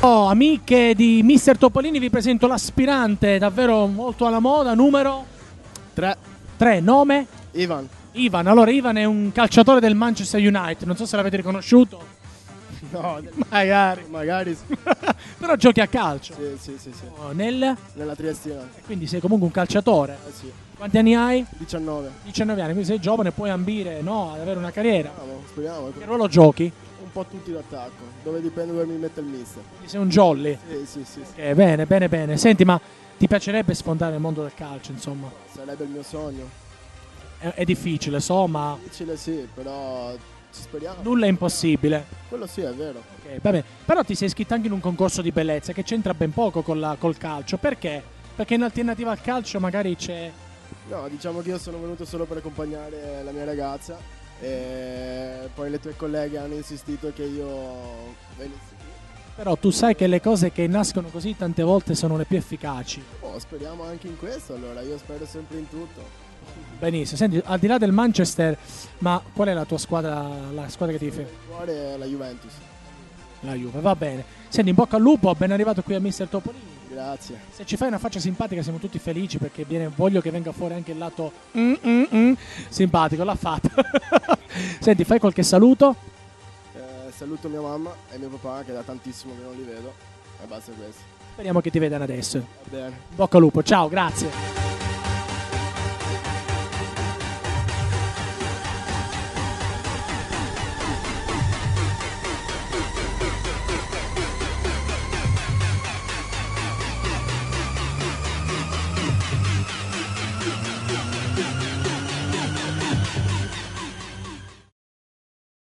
Oh, amiche di Mister Topolini, vi presento l'aspirante davvero molto alla moda, numero 3, nome? Ivan. Ivan. Allora, Ivan è un calciatore del Manchester United, non so se l'avete riconosciuto. No, Magari. Però giochi a calcio. Sì. Oh, Nella Triestina. quindi sei comunque un calciatore. Sì. Quanti anni hai? 19. 19 anni, quindi sei giovane e puoi ambire, no, ad avere una carriera. Speriamo. Che ruolo giochi? Un po' tutti d'attacco, dove dipende dove mi mette il mister. Quindi sei un jolly. Sì. Bene. Senti, ma ti piacerebbe sfondare nel mondo del calcio, insomma? Sarebbe il mio sogno. È difficile, so, ma Difficile sì, però ci speriamo. nulla è impossibile. Quello sì, è vero. Ok, va bene. Però ti sei iscritto anche in un concorso di bellezza che c'entra ben poco col calcio. Perché? Perché in alternativa al calcio magari c'è... No, diciamo che io sono venuto solo per accompagnare la mia ragazza e poi le tue colleghe hanno insistito che io venissi qui. Però tu sai che le cose che nascono così tante volte sono le più efficaci. Oh, speriamo anche in questo, allora io spero sempre in tutto. Benissimo. Senti, al di là del Manchester, ma qual è la tua squadra, la squadra che tifi? Il cuore è la Juventus. La Juve, va bene. Senti, in bocca al lupo, ben arrivato qui a Mister Topolini. Grazie. Se ci fai una faccia simpatica siamo tutti felici perché voglio che venga fuori anche il lato simpatico, l'ha fatta. Senti, fai qualche saluto? Saluto mia mamma e mio papà che da tantissimo che non li vedo e basta questo. Speriamo che ti vedano adesso. Va bene. In bocca al lupo, ciao, grazie.